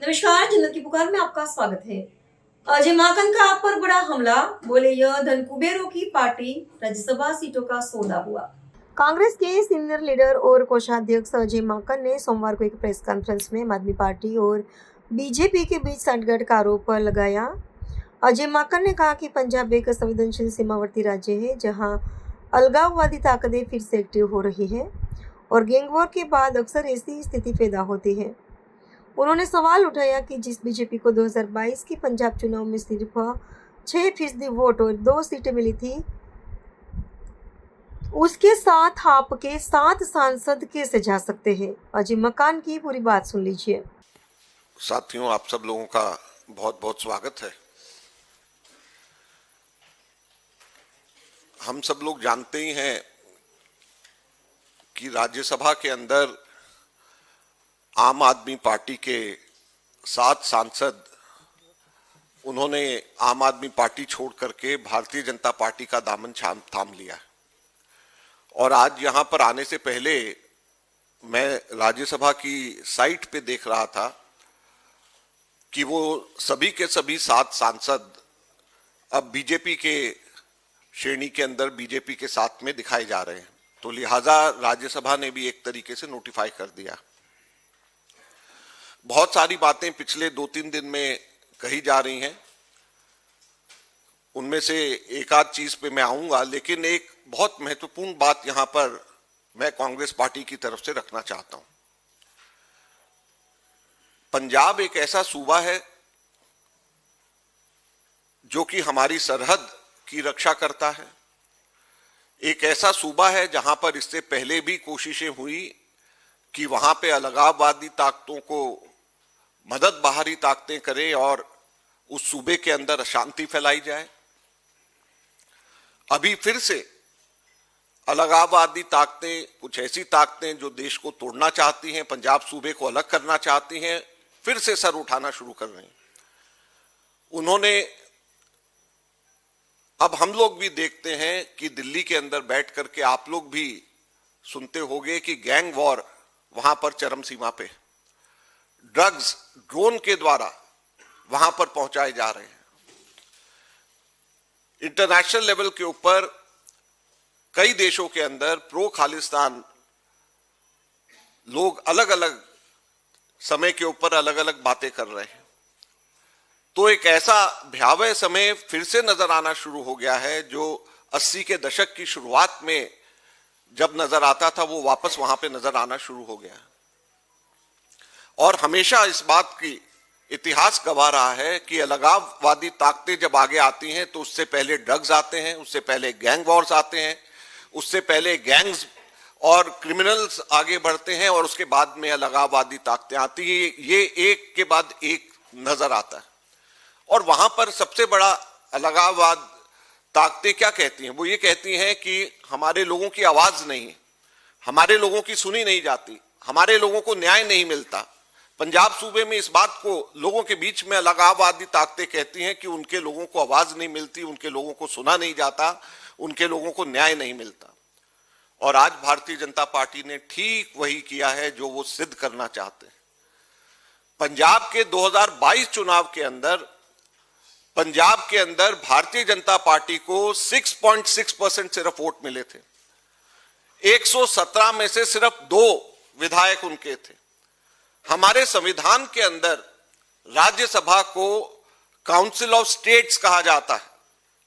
नमस्कार, जन्नत की पुकार में आपका स्वागत है। अजय माकन का आप पर बड़ा हमला, बोले यह धन कुबेरों की पार्टी, राज्यसभा सीटों का सौदा हुआ। कांग्रेस के सीनियर लीडर और कोषाध्यक्ष अजय माकन ने सोमवार को एक प्रेस कॉन्फ्रेंस में आम आदमी पार्टी और बीजेपी के बीच सांठगांठ का आरोप लगाया। अजय माकन ने कहा कि पंजाब एक संवेदनशील सीमावर्ती राज्य है जहां अलगाववादी ताकतें फिर से एक्टिव हो रही है और गैंग वॉर के बाद अक्सर ऐसी स्थिति पैदा होती है। उन्होंने सवाल उठाया कि जिस बीजेपी को 2022 के पंजाब चुनाव में सिर्फ 6% वोट और 2 सीटें मिली थी, उसके साथ आपके 7 सांसद कैसे जा सकते हैं? अजय माकन की पूरी बात सुन लीजिए। साथियों, आप सब लोगों का बहुत बहुत स्वागत है। हम सब लोग जानते ही हैं कि राज्यसभा के अंदर आम आदमी पार्टी के 7 सांसद उन्होंने आम आदमी पार्टी छोड़ करके भारतीय जनता पार्टी का दामन थाम लिया। और आज यहां पर आने से पहले मैं राज्यसभा की साइट पे देख रहा था कि वो सभी के सभी 7 सांसद अब बीजेपी के श्रेणी के अंदर बीजेपी के साथ में दिखाए जा रहे हैं। तो लिहाजा राज्यसभा ने भी एक तरीके से नोटिफाई कर दिया। बहुत सारी बातें पिछले 2-3 दिन में कही जा रही हैं, उनमें से एक आध चीज पे मैं आऊंगा, लेकिन एक बहुत महत्वपूर्ण बात यहां पर मैं कांग्रेस पार्टी की तरफ से रखना चाहता हूं। पंजाब एक ऐसा सूबा है जो कि हमारी सरहद की रक्षा करता है। एक ऐसा सूबा है जहां पर इससे पहले भी कोशिशें हुई कि वहां पे अलगाववादी ताकतों को मदद बाहरी ताकतें करें और उस सूबे के अंदर अशांति फैलाई जाए। अभी फिर से अलगाववादी ताकतें, कुछ ऐसी ताकतें जो देश को तोड़ना चाहती हैं, पंजाब सूबे को अलग करना चाहती हैं, फिर से सर उठाना शुरू कर रही हैं। उन्होंने, अब हम लोग भी देखते हैं कि दिल्ली के अंदर बैठ करके आप लोग भी सुनते होंगे कि गैंग वॉर वहां पर चरम सीमा पे, ड्रग्स ड्रोन के द्वारा वहां पर पहुंचाए जा रहे हैं। इंटरनेशनल लेवल के ऊपर कई देशों के अंदर प्रो खालिस्तान लोग अलग अलग समय के ऊपर अलग अलग बातें कर रहे हैं। तो एक ऐसा भयावह समय फिर से नजर आना शुरू हो गया है जो 80 के दशक की शुरुआत में जब नजर आता था, वो वापस वहां पे नजर आना शुरू हो गया। और हमेशा इस बात की इतिहास गवाह रहा है कि अलगाववादी ताकतें जब आगे आती हैं तो उससे पहले ड्रग्स आते हैं, उससे पहले गैंग वॉर्स आते हैं, उससे पहले गैंग्स और क्रिमिनल्स आगे बढ़ते हैं और उसके बाद में अलगाववादी ताकतें आती हैं। ये एक के बाद एक नजर आता है। और वहां पर सबसे बड़ा अलगाववाद ताकतें क्या कहती हैं? वो ये कहती हैं कि हमारे लोगों की आवाज नहीं है, हमारे लोगों की सुनी नहीं जाती, हमारे लोगों को न्याय नहीं मिलता। पंजाब सूबे में इस बात को लोगों के बीच में अलगाववादी ताकतें कहती हैं कि उनके लोगों को आवाज नहीं मिलती, उनके लोगों को सुना नहीं जाता, उनके लोगों को न्याय नहीं मिलता। और आज भारतीय जनता पार्टी ने ठीक वही किया है जो वो सिद्ध करना चाहते हैं। पंजाब के 2022 चुनाव के अंदर पंजाब के अंदर भारतीय जनता पार्टी को 6.6% सिर्फ वोट मिले थे। 117 में से सिर्फ 2 विधायक उनके थे। हमारे संविधान के अंदर राज्यसभा को काउंसिल ऑफ स्टेट्स कहा जाता है।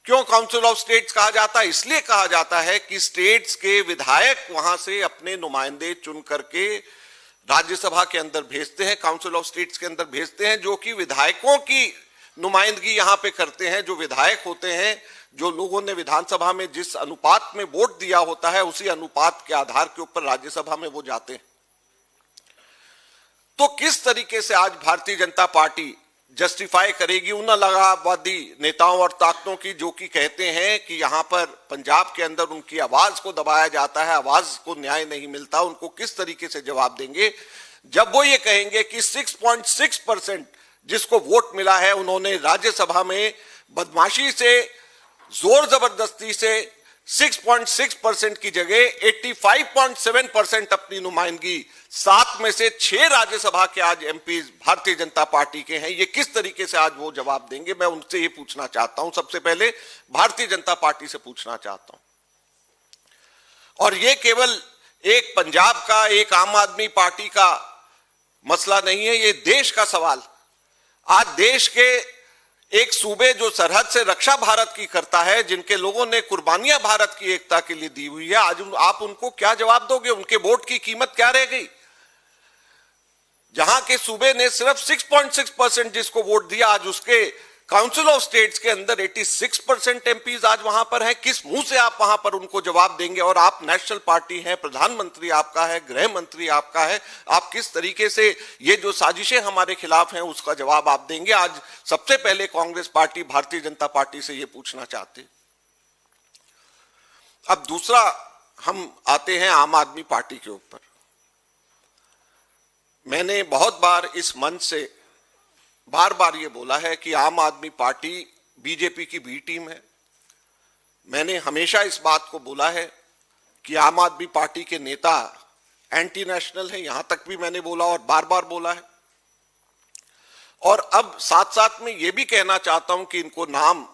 क्यों काउंसिल ऑफ स्टेट्स कहा जाता है? इसलिए कहा जाता है कि स्टेट्स के विधायक वहां से अपने नुमाइंदे चुन करके राज्यसभा के अंदर भेजते हैं, काउंसिल ऑफ स्टेट्स के अंदर भेजते हैं, जो कि विधायकों की नुमाइंदगी यहां पे करते हैं। जो विधायक होते हैं, जो लोगों ने विधानसभा में जिस अनुपात में वोट दिया होता है, उसी अनुपात के आधार के ऊपर राज्यसभा में वो जाते हैं। तो किस तरीके से आज भारतीय जनता पार्टी जस्टिफाई करेगी उन अलगाववादी नेताओं और ताकतों की जो कि कहते हैं कि यहां पर पंजाब के अंदर उनकी आवाज को दबाया जाता है, आवाज को न्याय नहीं मिलता? उनको किस तरीके से जवाब देंगे जब वो ये कहेंगे कि 6.6% जिसको वोट मिला है, उन्होंने राज्यसभा में बदमाशी से, जोर जबरदस्ती से 6.6% की जगह 85.7% अपनी नुमाइंदगी 7 में से 6 राज्यसभा के आज एमपी भारतीय जनता पार्टी के हैं। ये किस तरीके से आज वो जवाब देंगे, मैं उनसे ये पूछना चाहता हूं। सबसे पहले भारतीय जनता पार्टी से पूछना चाहता हूं, और ये केवल एक पंजाब का, एक आम आदमी पार्टी का मसला नहीं है, ये देश का सवाल। आज देश के एक सूबे जो सरहद से रक्षा भारत की करता है, जिनके लोगों ने कुर्बानियां भारत की एकता के लिए दी हुई है, आज आप उनको क्या जवाब दोगे? उनके वोट की कीमत क्या रह गई? जहां के सूबे ने सिर्फ 6.6% जिसको वोट दिया, आज उसके काउंसिल ऑफ स्टेट्स के अंदर 86% एमपीज आज वहां पर हैं। किस मुंह से आप वहां पर उनको जवाब देंगे? और आप नेशनल पार्टी हैं, प्रधानमंत्री आपका है, गृह मंत्री आपका है, आप किस तरीके से ये जो साजिशें हमारे खिलाफ हैं उसका जवाब आप देंगे? आज सबसे पहले कांग्रेस पार्टी, भारतीय जनता पार्टी से ये पूछना चाहते। अब दूसरा हम आते हैं आम आदमी पार्टी के ऊपर। मैंने बहुत बार इस मंच से बार बार ये बोला है कि आम आदमी पार्टी बीजेपी की बी टीम है। मैंने हमेशा इस बात को बोला है कि आम आदमी पार्टी के नेता एंटी नेशनल है, यहां तक भी मैंने बोला और बार बार बोला है। और अब साथ साथ में ये भी कहना चाहता हूं कि इनको नाम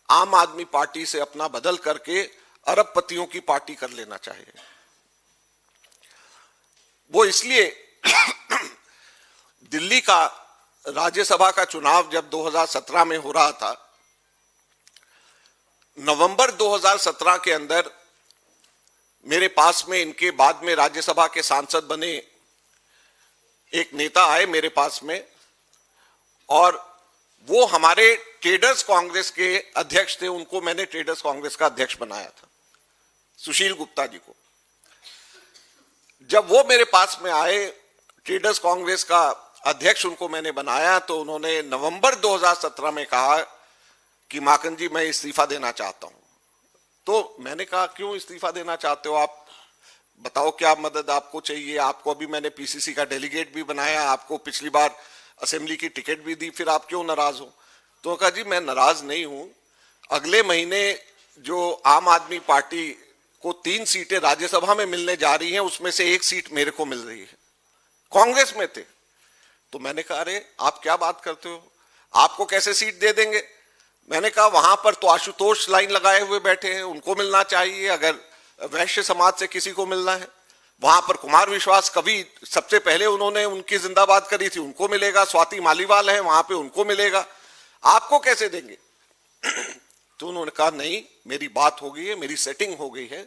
आम आदमी पार्टी से अपना बदल करके अरबपतियों की पार्टी कर लेना चाहिए। वो इसलिए दिल्ली का राज्यसभा का चुनाव जब 2017 में हो रहा था, नवंबर 2017 के अंदर मेरे पास में, इनके बाद में राज्यसभा के सांसद बने एक नेता आए मेरे पास में, और वो हमारे ट्रेडर्स कांग्रेस के अध्यक्ष थे। उनको मैंने ट्रेडर्स कांग्रेस का अध्यक्ष बनाया था, सुशील गुप्ता जी को। जब वो मेरे पास में आए, ट्रेडर्स कांग्रेस का अध्यक्ष उनको मैंने बनाया, तो उन्होंने नवंबर 2017 में कहा कि माकन जी मैं इस्तीफा देना चाहता हूं। तो मैंने कहा क्यों इस्तीफा देना चाहते हो आप? बताओ क्या मदद आपको चाहिए? आपको अभी मैंने पीसीसी का डेलीगेट भी बनाया, आपको पिछली बार असेंबली की टिकट भी दी, फिर आप क्यों नाराज हो? तो कहा जी मैं नाराज नहीं हूं, अगले महीने जो आम आदमी पार्टी को 3 सीटें राज्यसभा में मिलने जा रही हैं, उसमें से 1 सीट मेरे को मिल रही है। कांग्रेस में थे। तो मैंने कहा अरे आप क्या बात करते हो, आपको कैसे सीट दे देंगे? मैंने कहा वहां पर तो आशुतोष लाइन लगाए हुए बैठे हैं, उनको मिलना चाहिए। अगर वैश्य समाज से किसी को मिलना है, वहां पर कुमार विश्वास कवि सबसे पहले उन्होंने उनकी जिंदाबाद करी थी, उनको मिलेगा। स्वाति मालीवाल है वहां पे, उनको मिलेगा। आपको कैसे देंगे? तो उन्होंने कहा नहीं, मेरी बात हो गई है, मेरी सेटिंग हो गई है,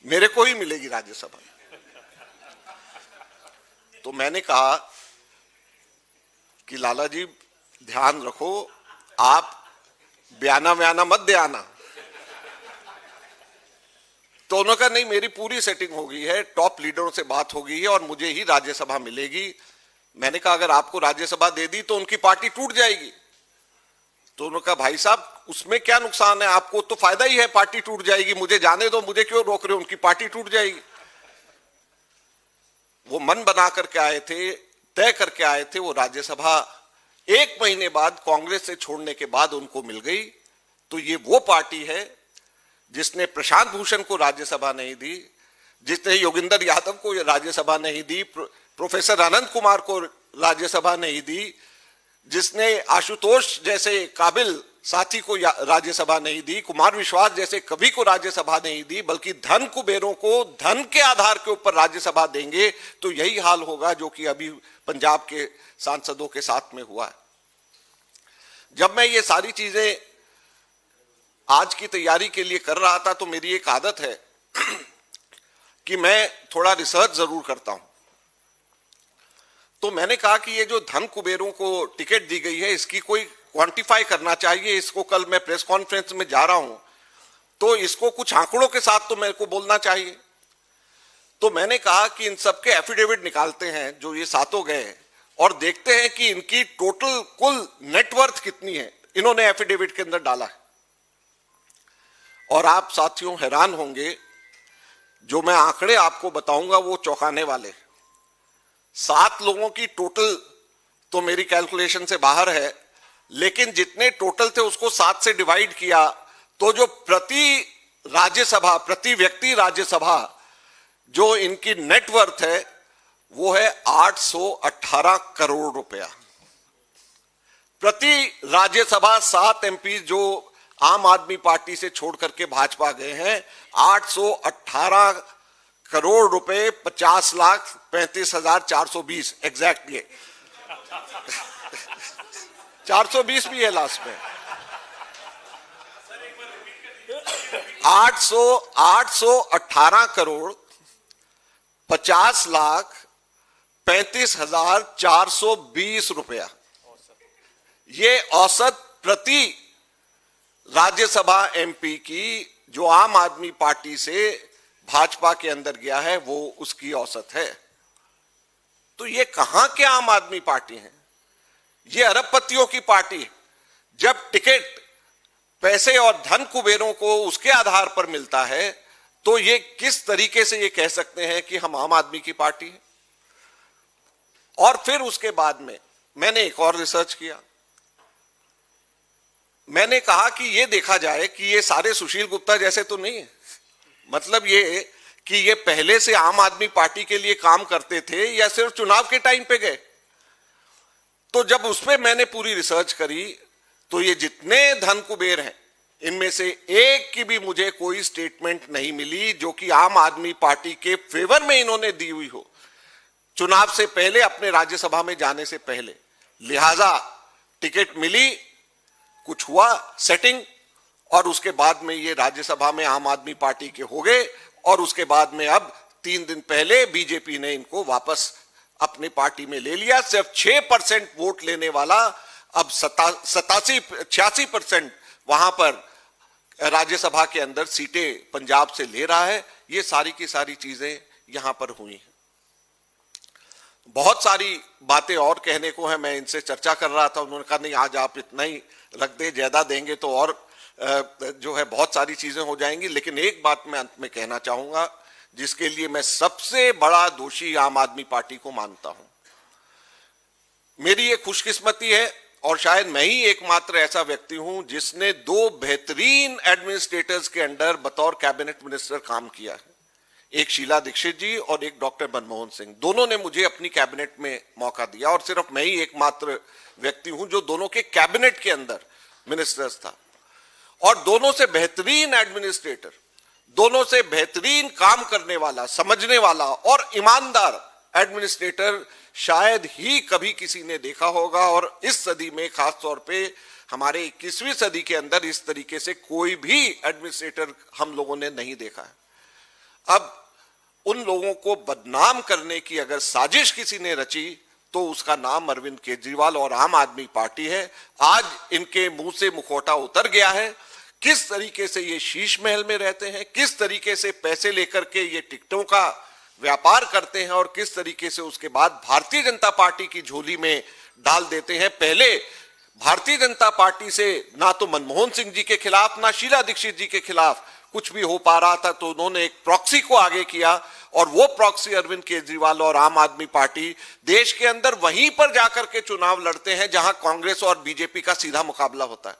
मेरे को ही मिलेगी राज्यसभा। तो मैंने कहा कि लाला जी ध्यान रखो, आप बयाना मत दे आना। तो उन्होंने कहा नहीं, मेरी पूरी सेटिंग हो गई है, टॉप लीडरों से बात हो गई है और मुझे ही राज्यसभा मिलेगी। मैंने कहा अगर आपको राज्यसभा दे दी तो उनकी पार्टी टूट जाएगी। तो उन्होंने कहा भाई साहब उसमें क्या नुकसान है, आपको तो फायदा ही है, पार्टी टूट जाएगी, मुझे जाने दो, मुझे क्यों रोक रहे हो, उनकी पार्टी टूट जाएगी। वो मन बना करके आए थे, तय करके आए थे। वो राज्यसभा 1 महीने बाद कांग्रेस से छोड़ने के बाद उनको मिल गई। तो ये वो पार्टी है जिसने प्रशांत भूषण को राज्यसभा नहीं दी, जिसने योगेंद्र यादव को राज्यसभा नहीं दी, प्रोफेसर अनंत कुमार को राज्यसभा नहीं दी, जिसने आशुतोष जैसे काबिल साथी को राज्यसभा नहीं दी, कुमार विश्वास जैसे कवि को राज्यसभा नहीं दी, बल्कि धन कुबेरों को धन के आधार के ऊपर राज्यसभा देंगे। तो यही हाल होगा जो कि अभी पंजाब के सांसदों के साथ में हुआ है। जब मैं ये सारी चीजें आज की तैयारी के लिए कर रहा था, तो मेरी एक आदत है कि मैं थोड़ा रिसर्च जरूर करता हूं। तो मैंने कहा कि ये जो धन कुबेरों को टिकट दी गई है, इसकी कोई क्वांटिफाई करना चाहिए। इसको कल मैं प्रेस कॉन्फ्रेंस में जा रहा हूं, तो इसको कुछ आंकड़ों के साथ तो मेरे को बोलना चाहिए। तो मैंने कहा कि इन सबके एफिडेविट निकालते हैं जो ये सातों गए, और देखते हैं कि इनकी टोटल कुल नेटवर्थ कितनी है। इन्होंने एफिडेविट के अंदर डाला है, और आप साथियों हैरान होंगे, जो मैं आंकड़े आपको बताऊंगा वो चौंकाने वाले। 7 लोगों की टोटल तो मेरी कैलकुलेशन से बाहर है, लेकिन जितने टोटल थे उसको 7 से डिवाइड किया, तो जो प्रति राज्यसभा, प्रति व्यक्ति राज्यसभा जो इनकी नेटवर्थ है वो है 818 करोड़ रुपया प्रति राज्यसभा। 7 एमपी जो आम आदमी पार्टी से छोड़ करके भाजपा गए हैं, 818 करोड़ रुपए, 50,35,420 एग्जैक्टली 420 भी है लास्ट में। 818 करोड़ 50,35,420 रुपया, ये औसत प्रति राज्यसभा एमपी की जो आम आदमी पार्टी से भाजपा के अंदर गया है वो उसकी औसत है। तो ये कहां के आम आदमी पार्टी है? ये अरबपतियों की पार्टी है। जब टिकट पैसे और धन कुबेरों को उसके आधार पर मिलता है तो ये किस तरीके से ये कह सकते हैं कि हम आम आदमी की पार्टी है? और फिर उसके बाद में मैंने एक और रिसर्च किया। मैंने कहा कि ये देखा जाए कि ये सारे सुशील गुप्ता जैसे तो नहीं है। मतलब ये कि ये पहले से आम आदमी पार्टी के लिए काम करते थे या सिर्फ चुनाव के टाइम पे गए। तो जब उस पर मैंने पूरी रिसर्च करी तो ये जितने धन कुबेर हैं इनमें से एक की भी मुझे कोई स्टेटमेंट नहीं मिली जो कि आम आदमी पार्टी के फेवर में इन्होंने दी हुई हो चुनाव से पहले, अपने राज्यसभा में जाने से पहले। लिहाजा टिकट मिली, कुछ हुआ सेटिंग, और उसके बाद में ये राज्यसभा में आम आदमी पार्टी के हो गए। और उसके बाद में अब 3 दिन पहले बीजेपी ने इनको वापस अपनी पार्टी में ले लिया। सिर्फ 6% वोट लेने वाला अब 86% वहां पर राज्यसभा के अंदर सीटें पंजाब से ले रहा है। ये सारी की सारी चीजें यहां पर हुई हैं। बहुत सारी बातें और कहने को है, मैं इनसे चर्चा कर रहा था, उन्होंने कहा नहीं आज आप इतना ही रख दे, ज्यादा देंगे तो और जो है बहुत सारी चीजें हो जाएंगी। लेकिन एक बात मैं अंत में कहना चाहूंगा जिसके लिए मैं सबसे बड़ा दोषी आम आदमी पार्टी को मानता हूं। मेरी ये खुशकिस्मती है और शायद मैं ही एकमात्र ऐसा व्यक्ति हूं जिसने 2 बेहतरीन एडमिनिस्ट्रेटर्स के अंडर बतौर कैबिनेट मिनिस्टर काम किया है। एक शीला दीक्षित जी और एक डॉक्टर मनमोहन सिंह। दोनों ने मुझे अपनी कैबिनेट में मौका दिया और सिर्फ मैं ही एकमात्र व्यक्ति हूं जो दोनों के कैबिनेट के अंदर मिनिस्टर्स था। और दोनों से बेहतरीन एडमिनिस्ट्रेटर, दोनों से बेहतरीन काम करने वाला, समझने वाला और ईमानदार एडमिनिस्ट्रेटर शायद ही कभी किसी ने देखा होगा। और इस सदी में खास तौर पे हमारे 21वीं सदी के अंदर इस तरीके से कोई भी एडमिनिस्ट्रेटर हम लोगों ने नहीं देखा है। अब उन लोगों को बदनाम करने की अगर साजिश किसी ने रची तो उसका नाम अरविंद केजरीवाल और आम आदमी पार्टी है। आज इनके मुंह से मुखौटा उतर गया है। किस तरीके से ये शीश महल में रहते हैं, किस तरीके से पैसे लेकर के ये टिकटों का व्यापार करते हैं और किस तरीके से उसके बाद भारतीय जनता पार्टी की झोली में डाल देते हैं। पहले भारतीय जनता पार्टी से ना तो मनमोहन सिंह जी के खिलाफ ना शीला दीक्षित जी के खिलाफ कुछ भी हो पा रहा था, तो उन्होंने एक प्रॉक्सी को आगे किया और वो प्रॉक्सी अरविंद केजरीवाल और आम आदमी पार्टी देश के अंदर वहीं पर जाकर के चुनाव लड़ते हैं जहां कांग्रेस और बीजेपी का सीधा मुकाबला होता है।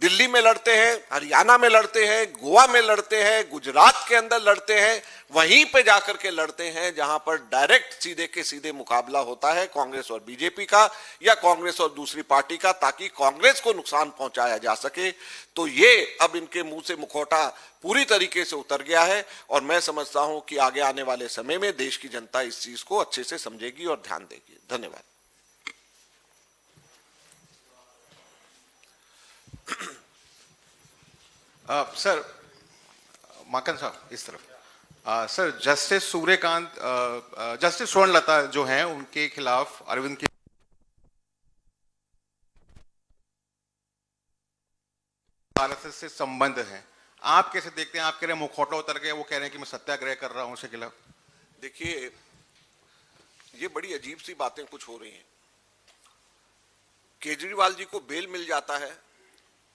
दिल्ली में लड़ते हैं, हरियाणा में लड़ते हैं, गोवा में लड़ते हैं, गुजरात के अंदर लड़ते हैं, वहीं पे जाकर के लड़ते हैं जहां पर डायरेक्ट सीधे के सीधे मुकाबला होता है कांग्रेस और बीजेपी का या कांग्रेस और दूसरी पार्टी का, ताकि कांग्रेस को नुकसान पहुंचाया जा सके। तो ये अब इनके मुंह से मुखौटा पूरी तरीके से उतर गया है और मैं समझता हूं कि आगे आने वाले समय में देश की जनता इस चीज को अच्छे से समझेगी और ध्यान देगी। धन्यवाद। सर, माकन साहब इस तरफ। Sir, justice Suryakant, justice Swarnlata जो हैं उनके खिलाफ अरविंद की आरएसएस से संबंध हैं, आप कैसे देखते हैं? आप कह रहे हैं मुखौटा उतर गया, वो कह रहे हैं कि मैं सत्याग्रह कर रहा हूं उसके खिलाफ। देखिए, ये बड़ी अजीब सी बातें कुछ हो रही हैं। केजरीवाल जी को बेल मिल जाता है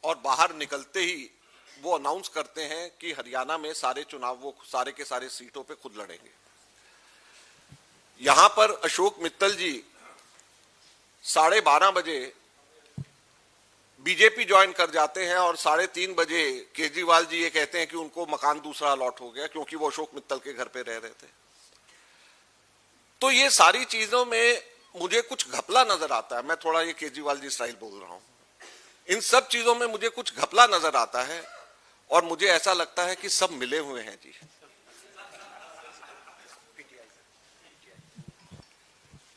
और बाहर निकलते ही वो अनाउंस करते हैं कि हरियाणा में सारे चुनाव वो सारे के सारे सीटों पे खुद लड़ेंगे। यहां पर अशोक मित्तल जी 12:30 बजे बीजेपी ज्वाइन कर जाते हैं और 3:30 बजे केजरीवाल जी ये कहते हैं कि उनको मकान दूसरा अलॉट हो गया क्योंकि वो अशोक मित्तल के घर पे रह रहे थे। तो ये सारी चीजों में मुझे कुछ घपला नजर आता है। मैं थोड़ा ये केजरीवाल जी स्टाइल बोल रहा हूं। इन सब चीजों में मुझे कुछ घपला नजर आता है और मुझे ऐसा लगता है कि सब मिले हुए हैं जी।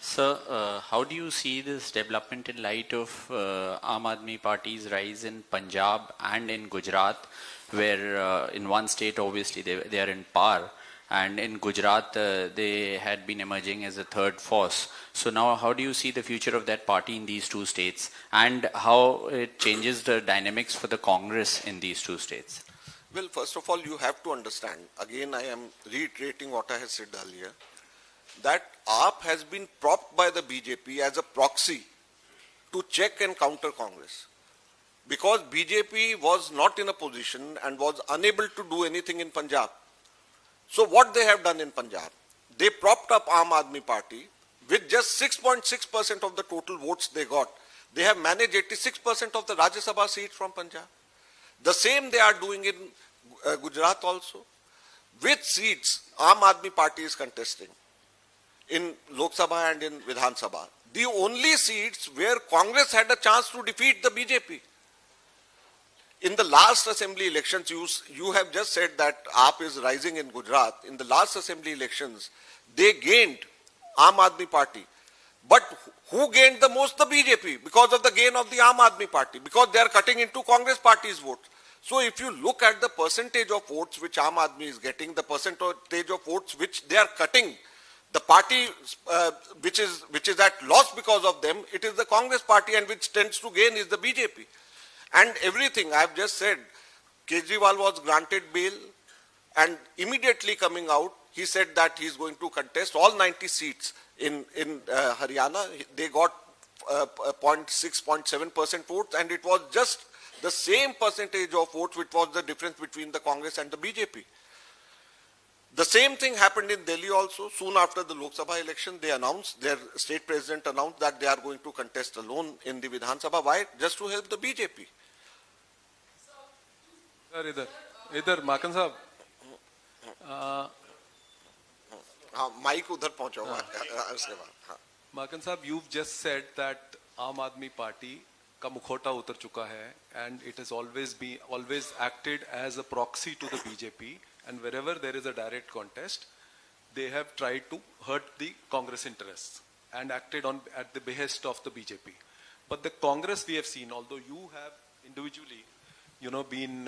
Sir, how do you see this development in light of Aam Aadmi Party's rise in Punjab and in Gujarat, where in one state obviously they are in power, and in Gujarat they had been emerging as a third force. So now how do you see the future of that party in these two states, and how it changes the dynamics for the Congress in these two states? Well, first of all, you have to understand, again I am reiterating what I have said earlier, that AAP has been propped by the BJP as a proxy to check and counter Congress. Because BJP was not in a position and was unable to do anything in Punjab. So what they have done in Punjab? They propped up Aam Aadmi Party with just 6.6% of the total votes they got. They have managed 86% of the Rajya Sabha seats from Punjab. The same they are doing in Gujarat also. With seats, Aam Aadmi Party is contesting in Lok Sabha and in Vidhan Sabha. The only seats where Congress had a chance to defeat the BJP. In the last assembly elections, you have just said that AAP is rising in Gujarat. In the last assembly elections, they gained Aam Aadmi Party. But who gained the most? The BJP, because of the gain of the Aam Aadmi Party, because they are cutting into Congress party's votes. So if you look at the percentage of votes which Aam Aadmi is getting, the percentage of votes which they are cutting, the party which is at loss because of them, it is the Congress party, and which tends to gain is the BJP. And everything I have just said, Kejriwal was granted bail, and immediately coming out, he said that he is going to contest all 90 seats in Haryana. They got 0.6-0.7% votes, and it was just the same percentage of votes which was the difference between the Congress and the BJP. The same thing happened in Delhi also. Soon after the Lok Sabha election, they announced, their state president announced that they are going to contest alone in the Vidhan Sabha. Why? Just to help the BJP. Sir, इधर माकन साहब हाँ mic उधर पहुंचा हुआ है उसके बाद हाँ माकन साहब you've just said that आम आदमी पार्टी का मुखौटा उतर चुका है and it has always acted as a proxy to the BJP, and wherever there is a direct contest they have tried to hurt the Congress interests and acted on at the behest of the BJP. But the Congress we have seen, although you have individually been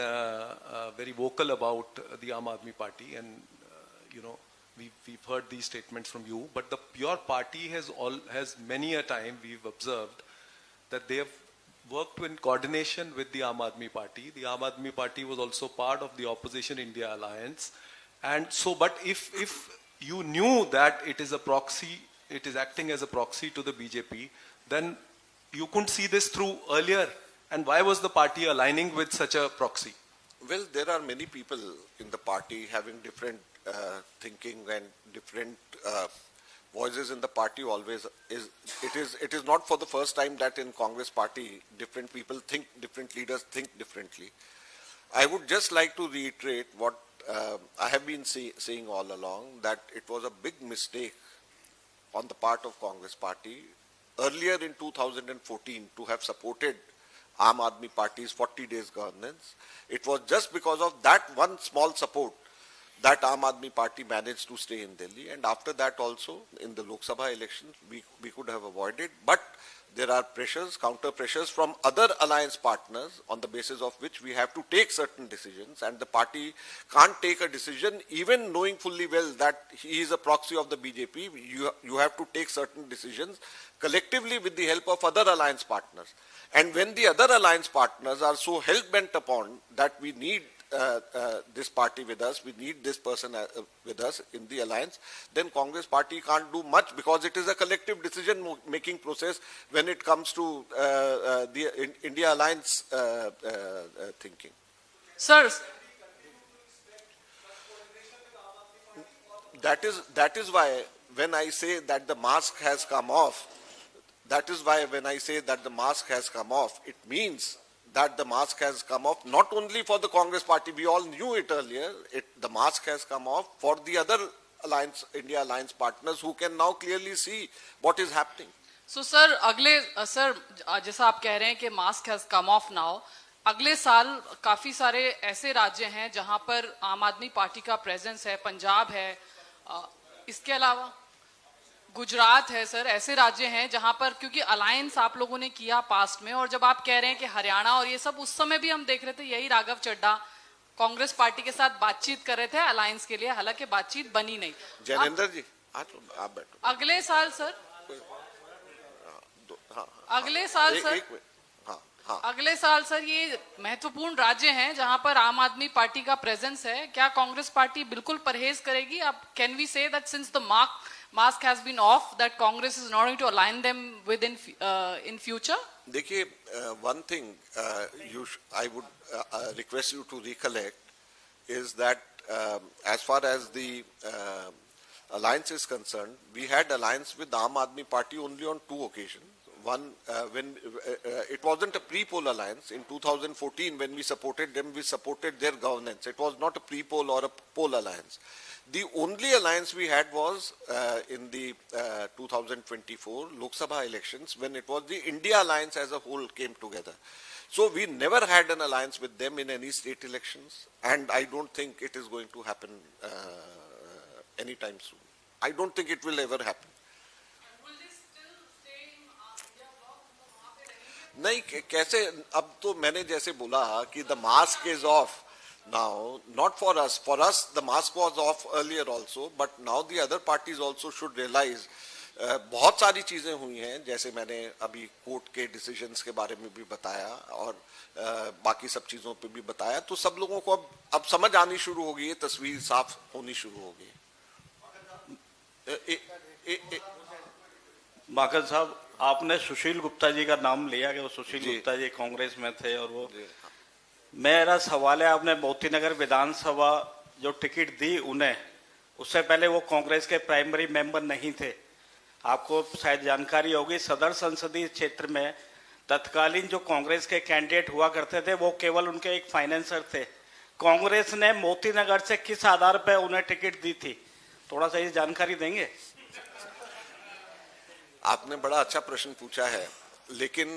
very vocal about the Aam Aadmi Party, and we've heard these statements from you, but your party has many a time we've observed that they have worked in coordination with the Aam Aadmi Party. The Aam Aadmi Party was also part of the Opposition India Alliance, and so but if you knew that it is a proxy, it is acting as a proxy to the BJP, then you couldn't see this through earlier. And why was the party aligning with such a proxy? Well, there are many people in the party having different thinking and different voices in the party. Always it is not for the first time that in Congress party different people think, different leaders think differently. I would just like to reiterate what I have been saying all along, that it was a big mistake on the part of Congress party earlier in 2014 to have supported Aam Aadmi Party's 40 days governance. It was just because of that one small support that Aam Aadmi Party managed to stay in Delhi, and after that also in the Lok Sabha elections we could have avoided, but there are pressures, counter pressures from other alliance partners on the basis of which we have to take certain decisions, and the party can't take a decision even knowing fully well that he is a proxy of the BJP. You have to take certain decisions collectively with the help of other alliance partners. And when the other alliance partners are so hell-bent upon that we need this party with us, we need this person with us in the alliance, then Congress party can't do much, because it is a collective decision-making process when it comes to the India alliance thinking. Sir, That is why when I say that the mask has come off, it means that the mask has come off, not only for the Congress party, we all knew it earlier, the mask has come off for the other alliance, India alliance partners who can now clearly see what is happening. So sir sir जैसा आप कह रहे हैं कि mask has come of now, अगले साल काफी सारे ऐसे राज्य हैं जहां पर आम आदमी पार्टी का प्रेजेंस है, पंजाब है, इसके अलावा गुजरात है सर, ऐसे राज्य हैं जहां पर क्योंकि अलायंस आप लोगों ने किया पास्ट में, और जब आप कह रहे हैं कि हरियाणा और ये सब, उस समय भी हम देख रहे थे यही राघव चड्ढा कांग्रेस पार्टी के साथ बातचीत कर रहे थे अलायंस के लिए, हालांकि बातचीत बनी नहीं। जैनेंद्र जी आप बैठो। अगले साल सर, अगले साल सर, अगले साल सर ये महत्वपूर्ण राज्य हैं जहां पर आम आदमी पार्टी का प्रेजेंस है, क्या कांग्रेस पार्टी बिल्कुल परहेज करेगी? अब can we say that since the mask has been off that Congress is not going to align them with in future? देखिए, one thing I would request you to recollect is that as far as the alliance is concerned, we had alliance with the Aam Aadmi Party only on two occasions. One, when it wasn't a pre-poll alliance. In 2014, when we supported them, we supported their governance. It was not a pre-poll or a poll alliance. The only alliance we had was in the 2024 Lok Sabha elections, when it was the India alliance as a whole came together. So we never had an alliance with them in any state elections, and I don't think it is going to happen anytime soon. I don't think it will ever happen. नहीं, कैसे? अब तो मैंने जैसे बोला कि the mask is off now, not for us. For us, the mask was off earlier also, but now the other parties also should realize बहुत सारी चीजें हुई हैं, जैसे मैंने अभी कोर्ट के डिसीजंस के बारे में भी बताया और बाकी सब चीजों पे भी बताया, तो सब लोगों को अब समझ आनी शुरू हो गई है, तस्वीर साफ होनी शुरू हो गई। माकन साहब, आपने सुशील गुप्ता जी का नाम लिया कि वो सुशील गुप्ता जी कांग्रेस में थे, और वो मेरा सवाल है, आपने मोती नगर विधानसभा जो टिकट दी उन्हें, उससे पहले वो कांग्रेस के प्राइमरी मेंबर नहीं थे। आपको शायद जानकारी होगी, सदर संसदीय क्षेत्र में तत्कालीन जो कांग्रेस के कैंडिडेट हुआ करते थे वो केवल उनके एक फाइनेंसर थे। कांग्रेस ने मोती नगर से किस आधार पर उन्हें टिकट दी थी, थोड़ा सा ये जानकारी देंगे? आपने बड़ा अच्छा प्रश्न पूछा है, लेकिन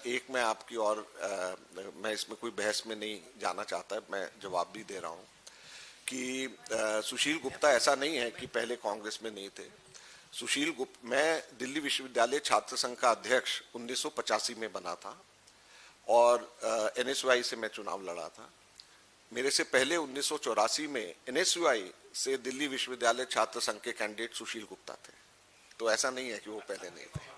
एक मैं आपकी और मैं इसमें कोई बहस में नहीं जाना चाहता, मैं जवाब भी दे रहा हूं कि सुशील गुप्ता ऐसा नहीं है कि पहले कांग्रेस में नहीं थे। सुशील गुप्ता, मैं दिल्ली विश्वविद्यालय छात्र संघ का अध्यक्ष 1985 में बना था और NSUI से मैं चुनाव लड़ा था। मेरे से पहले 1984 में NSUI से दिल्ली विश्वविद्यालय छात्र संघ के कैंडिडेट सुशील गुप्ता थे, तो ऐसा नहीं है कि वो पहले नहीं थे।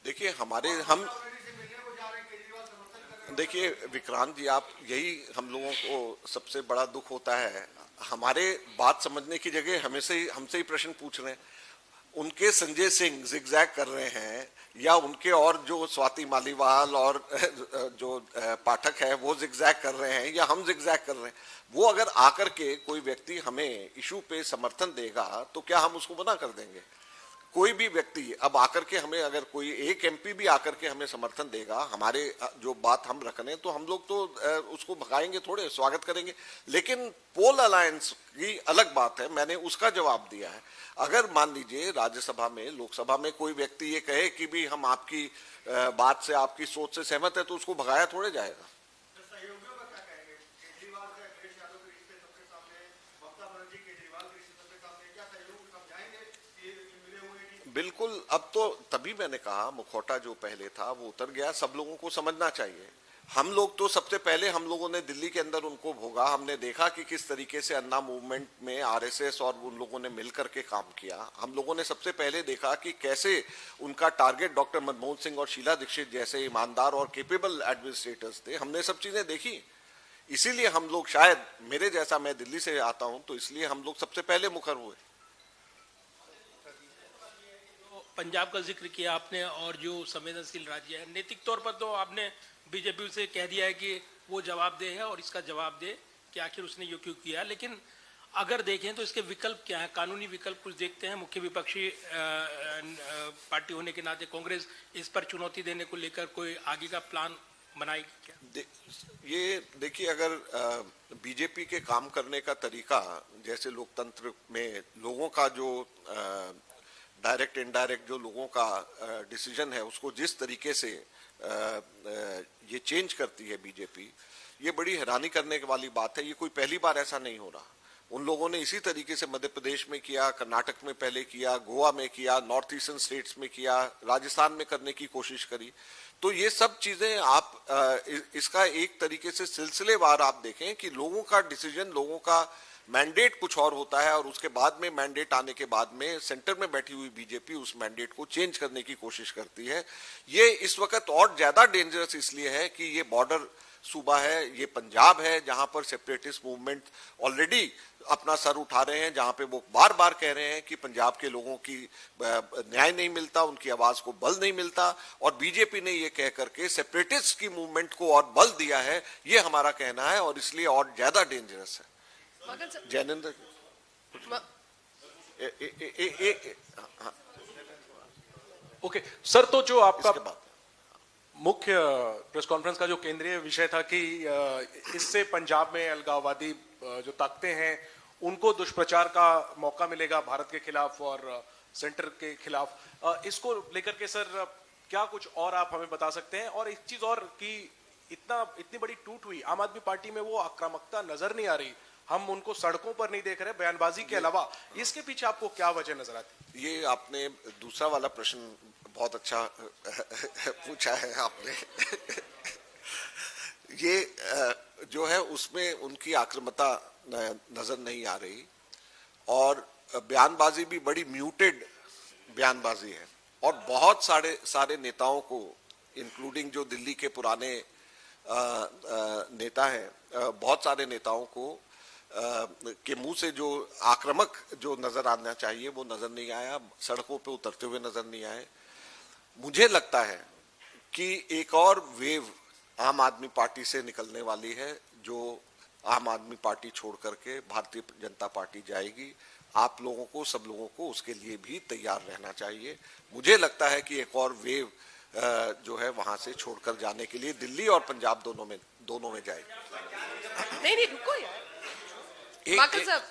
देखिए, देखिए विक्रांत जी, आप यही हम लोगों को सबसे बड़ा दुख होता है, हमारे बात समझने की जगह हमसे ही प्रश्न पूछ रहे हैं। उनके संजय सिंह जिगजैग कर रहे हैं, या उनके और जो स्वाति मालीवाल और जो पाठक है वो जिगजैग कर रहे हैं, या हम जिगजैग कर रहे हैं। वो अगर आकर के कोई व्यक्ति हमें इशू पे समर्थन देगा तो क्या हम उसको मना कर देंगे? कोई भी व्यक्ति अब आकर के हमें, अगर कोई एक MP भी आकर के हमें समर्थन देगा, हमारे जो बात हम रख रहे हैं, तो हम लोग तो उसको भगाएंगे थोड़े, स्वागत करेंगे। लेकिन पोल अलायंस की अलग बात है, मैंने उसका जवाब दिया है। अगर मान लीजिए राज्यसभा में, लोकसभा में कोई व्यक्ति ये कहे कि भी हम आपकी बात से, आपकी सोच से सहमत है, तो उसको भगाया थोड़े जाएगा। बिल्कुल, अब तो तभी मैंने कहा मुखौटा जो पहले था वो उतर गया, सब लोगों को समझना चाहिए। हम लोग तो सबसे पहले हम लोगों ने दिल्ली के अंदर उनको भोगा, हमने देखा कि किस तरीके से अन्ना मूवमेंट में RSS और उन लोगों ने मिलकर के काम किया। हम लोगों ने सबसे पहले देखा कि कैसे उनका टारगेट डॉक्टर मनमोहन सिंह और शीला दीक्षित जैसे ईमानदार और केपेबल एडमिनिस्ट्रेटर्स थे। हमने सब चीजें देखी, इसीलिए हम लोग, शायद मेरे जैसा, मैं दिल्ली से आता हूं, तो इसलिए हम लोग सबसे पहले मुखर हुए। पंजाब का जिक्र किया आपने और जो संवेदनशील राज्य है, नैतिक तौर पर तो आपने बीजेपी से कह दिया है कि वो जवाबदेह है और इसका जवाब दे कि आखिर उसने ये क्यों किया। लेकिन अगर देखें तो इसके विकल्प क्या है, कानूनी विकल्प कुछ देखते हैं। मुख्य विपक्षी पार्टी होने के नाते कांग्रेस इस पर चुनौती देने को लेकर कोई आगे का प्लान बनाएगी क्या? ये देखिए, अगर बीजेपी के काम करने का तरीका, जैसे लोकतंत्र में लोगों का जो डायरेक्ट इनडायरेक्ट जो लोगों का डिसीजन है, उसको जिस तरीके से ये चेंज करती है बीजेपी, ये बड़ी हैरानी करने वाली बात है। ये कोई पहली बार ऐसा नहीं हो रहा। उन लोगों ने इसी तरीके से मध्य प्रदेश में किया, कर्नाटक में पहले किया, गोवा में किया, नॉर्थ ईस्टर्न स्टेट्स में किया, राजस्थान में करने की कोशिश करी। तो ये सब चीजें आप इसका एक तरीके से सिलसिलेवार आप देखें कि लोगों का डिसीजन, लोगों का मैंडेट कुछ और होता है, और उसके बाद में मैंडेट आने के बाद में सेंटर में बैठी हुई बीजेपी उस मैंडेट को चेंज करने की कोशिश करती है। ये इस वक्त और ज्यादा डेंजरस इसलिए है कि ये बॉर्डर सूबा है, ये पंजाब है, जहां पर सेपरेटिस्ट मूवमेंट ऑलरेडी अपना सर उठा रहे हैं, जहां पे वो बार बार कह रहे हैं कि पंजाब के लोगों की न्याय नहीं मिलता, उनकी आवाज को बल नहीं मिलता, और बीजेपी ने ये कह करके सेपरेटिस्ट की मूवमेंट को और बल दिया है। ये हमारा कहना है, और इसलिए और ज्यादा डेंजरस है। जैनेंद्र, ओके सर, तो जो आपका इसके बाद मुख्य प्रेस कॉन्फ्रेंस का जो केंद्रीय विषय था कि इससे पंजाब में अलगाववादी जो ताकतें हैं उनको दुष्प्रचार का मौका मिलेगा भारत के खिलाफ और सेंटर के खिलाफ, इसको लेकर के सर क्या कुछ और आप हमें बता सकते हैं? और एक चीज और कि इतनी बड़ी टूट हुई आम आदमी पार्टी में, वो आक्रामकता नजर नहीं आ रही, हम उनको सड़कों पर नहीं देख रहे बयानबाजी के अलावा, इसके पीछे आपको क्या वजह नजर आती? ये आपने दूसरा वाला प्रश्न बहुत अच्छा पूछा है आपने। ये जो है उसमें उनकी आक्रामकता नजर नहीं आ रही, और बयानबाजी भी बड़ी म्यूटेड बयानबाजी है, और बहुत सारे नेताओं को, इंक्लूडिंग जो दिल्ली के पुराने नेता हैं, बहुत सारे नेताओं को के मुंह से जो आक्रामक जो नजर आना चाहिए वो नजर नहीं आया, सड़कों पे उतरते हुए नजर नहीं आए। मुझे लगता है कि एक और वेव आम आदमी पार्टी से निकलने वाली है, जो आम आदमी पार्टी छोड़ करके भारतीय जनता पार्टी जाएगी। आप लोगों को, सब लोगों को उसके लिए भी तैयार रहना चाहिए। मुझे लगता है कि एक और वेव जो है वहां से छोड़कर जाने के लिए दिल्ली और पंजाब दोनों में जाएगी। नहीं रुको यार, माकन साहब,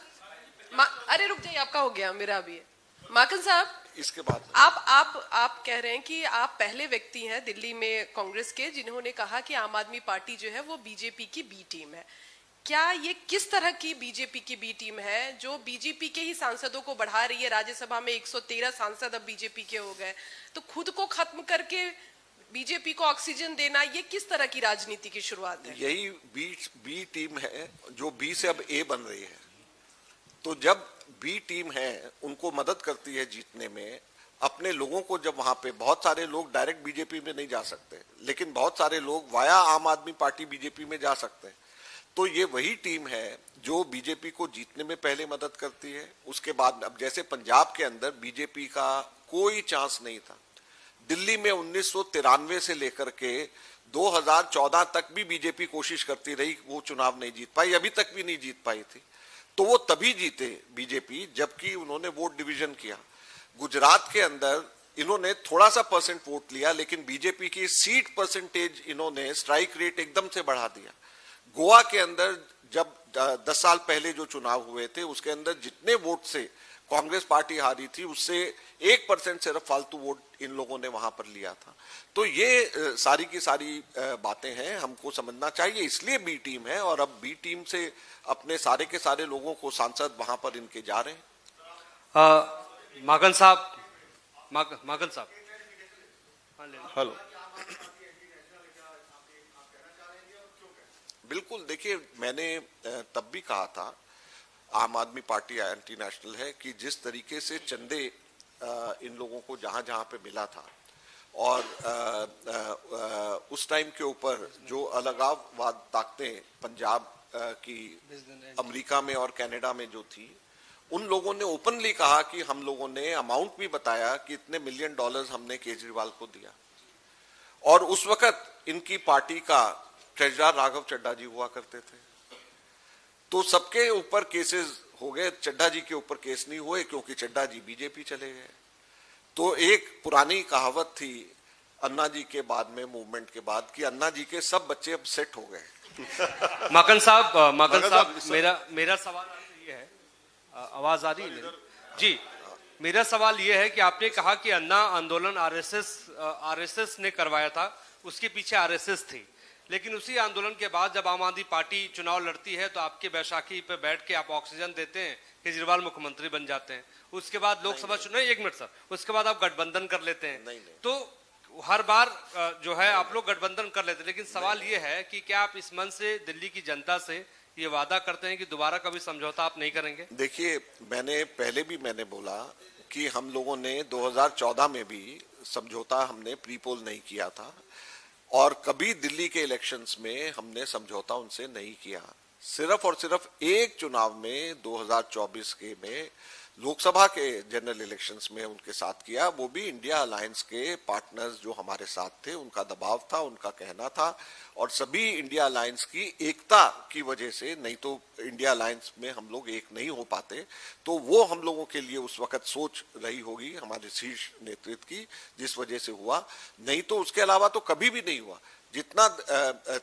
अरे रुक जाइए, आपका हो गया, मेरा भी है। माकन साहब, इसके बाद आप कह रहे हैं कि आप पहले व्यक्ति हैं दिल्ली में कांग्रेस के जिन्होंने कहा कि आम आदमी पार्टी जो है वो बीजेपी की बी टीम है। क्या ये किस तरह की बीजेपी की बी टीम है जो बीजेपी के ही सांसदों को बढ़ा रही है? राज्यसभा में 113 सांसद अब बीजेपी के हो गए, तो खुद को खत्म करके बीजेपी को ऑक्सीजन देना, ये किस तरह की राजनीति की शुरुआत है? यही बी टीम है जो बी से अब ए बन रही है। तो जब बी टीम है, उनको मदद करती है जीतने में, अपने लोगों को, जब वहां पे बहुत सारे लोग डायरेक्ट बीजेपी में नहीं जा सकते, लेकिन बहुत सारे लोग वाया आम आदमी पार्टी बीजेपी में जा सकते हैं, तो ये वही टीम है जो बीजेपी को जीतने में पहले मदद करती है। उसके बाद अब जैसे पंजाब के अंदर बीजेपी का कोई चांस नहीं था, दिल्ली में 1993 से लेकर के 2014 तक भी बीजेपी कोशिश करती रही, वो चुनाव नहीं जीत पाई, अभी तक भी नहीं जीत पाई थी। तो वो तभी जीते बीजेपी जबकि उन्होंने वोट डिवीजन किया। गुजरात के अंदर इन्होंने थोड़ा सा परसेंट वोट लिया, लेकिन बीजेपी की सीट परसेंटेज इन्होंने, स्ट्राइक रेट एकदम से बढ़ा दिया। गोवा के अंदर जब 10 साल पहले जो चुनाव हुए थे, उसके अंदर जितने वोट से कांग्रेस पार्टी हारी थी, उससे 1% सिर्फ फालतू वोट इन लोगों ने वहां पर लिया था। तो ये सारी की सारी बातें हैं, हमको समझना चाहिए। इसलिए बी टीम है, और अब बी टीम से अपने सारे के सारे लोगों को सांसद वहां पर इनके जा रहे हैं। माकन साहब, हेलो, बिल्कुल। देखिए, मैंने तब भी कहा था, आम आदमी पार्टी एंटी नेशनल है, कि जिस तरीके से चंदे इन लोगों को जहां जहां पे मिला था, और उस टाइम के ऊपर जो अलगाववाद ताकतें पंजाब की अमेरिका में और कनाडा में जो थी, उन लोगों ने ओपनली कहा कि हम लोगों ने अमाउंट भी बताया कि इतने $1 मिलियन हमने केजरीवाल को दिया, और उस वक्त इनकी पार्टी का ट्रेजरर राघव चड्ढा जी हुआ करते थे। तो सबके ऊपर केसेस हो गए, चड्ढा जी के ऊपर केस नहीं हुए क्योंकि चड्ढा जी बीजेपी चले गए। तो एक पुरानी कहावत थी अन्ना जी के बाद में, मूवमेंट के बाद, कि अन्ना जी के सब बच्चे अब सेट हो गए। माकन साहब मेरा सवाल ये है, आवाज आ रही है जी? मेरा सवाल ये है कि आपने कहा कि अन्ना आंदोलन आरएसएस ने करवाया था, उसके पीछे आरएसएस थी, लेकिन उसी आंदोलन के बाद जब आम आदमी पार्टी चुनाव लड़ती है तो आपके बैसाखी पे बैठ के आप ऑक्सीजन देते हैं, केजरीवाल मुख्यमंत्री बन जाते हैं, उसके बाद लोकसभा चुनाव, एक मिनट सर, उसके बाद आप गठबंधन कर लेते हैं। तो हर बार जो है आप लोग गठबंधन कर लेते हैं, लेकिन सवाल ये है कि क्या आप इस मन से दिल्ली की जनता से ये वादा करते हैं कि दोबारा कभी समझौता आप नहीं करेंगे? देखिए, मैंने पहले बोला कि हम लोगों ने 2014 में भी समझौता हमने प्रीपोल नहीं किया था, और कभी दिल्ली के इलेक्शंस में हमने समझौता उनसे नहीं किया। सिर्फ और सिर्फ एक चुनाव में 2024 के में लोकसभा के जनरल इलेक्शंस में उनके साथ किया, वो भी इंडिया अलायंस के पार्टनर्स जो हमारे साथ थे उनका दबाव था, उनका कहना था, और सभी इंडिया अलायंस की एकता की वजह से, नहीं तो इंडिया अलायंस में हम लोग एक नहीं हो पाते। तो वो हम लोगों के लिए उस वक्त सोच रही होगी हमारे शीर्ष नेतृत्व की, जिस वजह से हुआ, नहीं तो उसके अलावा तो कभी भी नहीं हुआ। जितना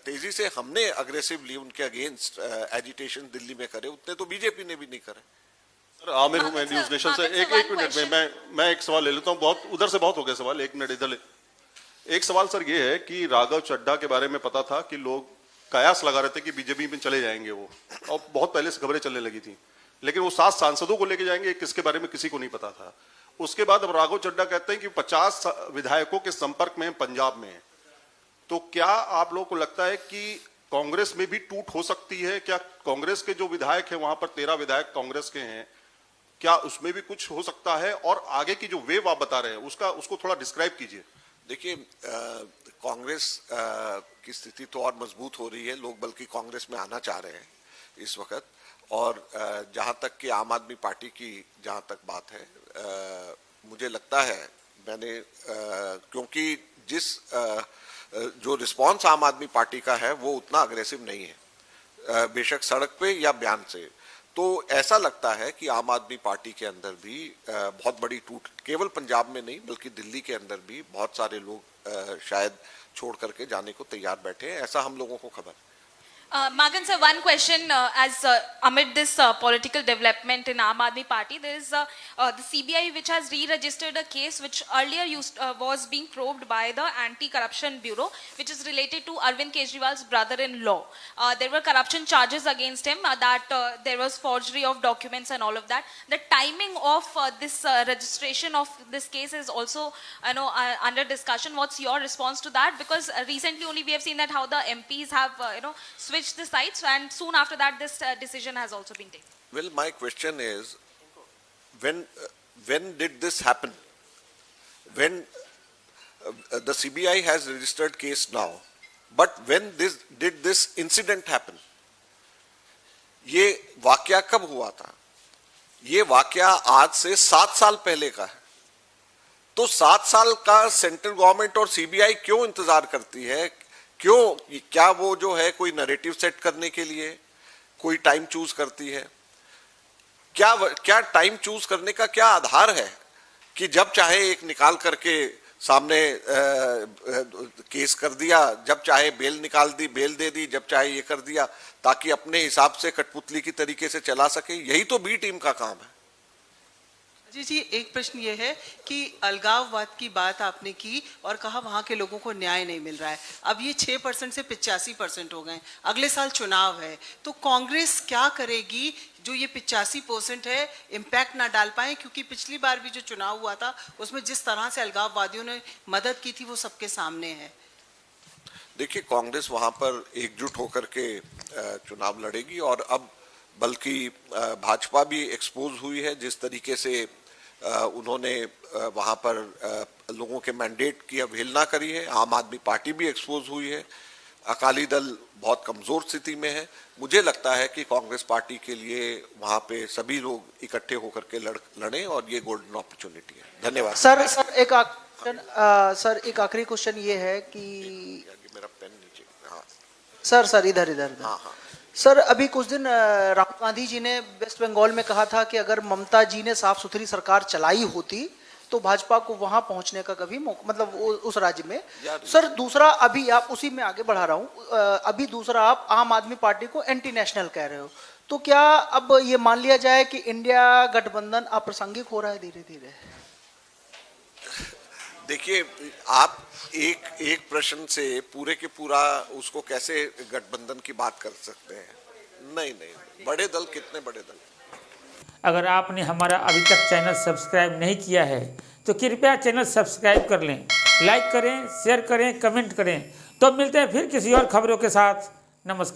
तेजी से हमने अग्रेसिवली उनके अगेंस्ट एजिटेशन दिल्ली में करे, उतने तो बीजेपी ने भी नहीं करे। आमिर हूं मैं न्यूज नेशन से। एक मिनट में मैं एक सवाल ले लेता हूं, बहुत उधर से बहुत हो गया सवाल, एक मिनट इधर ले। एक सवाल सर ये है कि राघव चड्ढा के बारे में पता था कि लोग कयास लगा रहे थे कि बीजेपी में चले जाएंगे वो, और बहुत पहले से खबरें चलने लगी थी, लेकिन वो 7 सांसदों को लेके जाएंगे किसके बारे में किसी को नहीं पता था। उसके बाद अब राघव चड्ढा कहते हैं कि 50 विधायकों के संपर्क में पंजाब में। तो क्या आप लोगों को लगता है कि कांग्रेस में भी टूट हो सकती है? क्या कांग्रेस के जो विधायक है वहां पर 13 विधायक कांग्रेस के हैं, क्या उसमें भी कुछ हो सकता है? और आगे की जो वेव आप बता रहे हैं उसको थोड़ा डिस्क्राइब कीजिए। देखिए, कांग्रेस की स्थिति तो और मजबूत हो रही है, लोग बल्कि कांग्रेस में आना चाह रहे हैं इस वक्त। और जहां तक कि आम आदमी पार्टी की जहां तक बात है, मुझे लगता है क्योंकि जो रिस्पांस आम आदमी पार्टी का है वो उतना अग्रेसिव नहीं है, बेशक सड़क पे या बयान से। तो ऐसा लगता है कि आम आदमी पार्टी के अंदर भी बहुत बड़ी टूट, केवल पंजाब में नहीं बल्कि दिल्ली के अंदर भी बहुत सारे लोग शायद छोड़ करके जाने को तैयार बैठे हैं, ऐसा हम लोगों को खबर है। Magan sir, one question as amid this political development in Aam Aadmi Party, there is the CBI which has re-registered a case which earlier was being probed by the Anti-Corruption Bureau, which is related to Arvind Kejriwal's brother-in-law. There were corruption charges against him, that there was forgery of documents and all of that. The timing of this registration of this case is also under discussion. What's your response to that? Because recently only we have seen that how the MPs have switched the sites, and soon after that this decision has also been taken. Well, my question is, when did this happen? When the CBI has registered case now, but when did this incident happen? ये वाकया कब हुआ था? ये वाकया आज से 7 साल पहले का है। तो 7 साल का सेंट्रल गवर्नमेंट और सीबीआई क्यों इंतजार करती है? क्यों? क्या वो जो है कोई नैरेटिव सेट करने के लिए कोई टाइम चूज करती है? क्या टाइम चूज करने का क्या आधार है कि जब चाहे एक निकाल करके सामने केस कर दिया, जब चाहे बेल निकाल दी, बेल दे दी, जब चाहे ये कर दिया, ताकि अपने हिसाब से कठपुतली की तरीके से चला सके? यही तो बी टीम का काम है। जी, एक प्रश्न ये है कि अलगाववाद की बात आपने की और कहा वहाँ के लोगों को न्याय नहीं मिल रहा है। अब ये 6% से 85% हो गए, अगले साल चुनाव है, तो कांग्रेस क्या करेगी जो ये 85% है इम्पैक्ट ना डाल पाए? क्योंकि पिछली बार भी जो चुनाव हुआ था उसमें जिस तरह से अलगाववादियों ने मदद की थी वो सबके सामने है। देखिए, कांग्रेस वहाँ पर एकजुट होकर के चुनाव लड़ेगी, और अब बल्कि भाजपा भी एक्सपोज हुई है, जिस तरीके से उन्होंने वहाँ पर लोगों के मैंडेट की अवहेलना करी है। आम आदमी पार्टी भी एक्सपोज हुई है, अकाली दल बहुत कमजोर स्थिति में है। मुझे लगता है कि कांग्रेस पार्टी के लिए वहां पे सभी लोग इकट्ठे होकर के लड़ें और ये गोल्डन अपॉर्चुनिटी है। धन्यवाद। सर एक आखिरी क्वेश्चन ये है कि मेरा पेन नीचे। हाँ सर इधर हाँ हाँ सर, अभी कुछ दिन राहुल गांधी जी ने वेस्ट बंगाल में कहा था कि अगर ममता जी ने साफ सुथरी सरकार चलाई होती तो भाजपा को वहां पहुंचने का कभी मौका, मतलब उस राज्य में। सर दूसरा, अभी आप उसी में आगे बढ़ा रहा हूं, अभी दूसरा आप आम आदमी पार्टी को एंटी नेशनल कह रहे हो, तो क्या अब ये मान लिया जाए कि इंडिया गठबंधन अप्रासंगिक हो रहा है धीरे धीरे? देखिए, आप एक प्रश्न से पूरे के पूरा उसको कैसे गठबंधन की बात कर सकते हैं? नहीं, बड़े दल कितने बड़े दल। अगर आपने हमारा अभी तक चैनल सब्सक्राइब नहीं किया है तो कृपया चैनल सब्सक्राइब कर लें, लाइक करें, शेयर करें, कमेंट करें। तो मिलते हैं फिर किसी और खबरों के साथ। नमस्कार।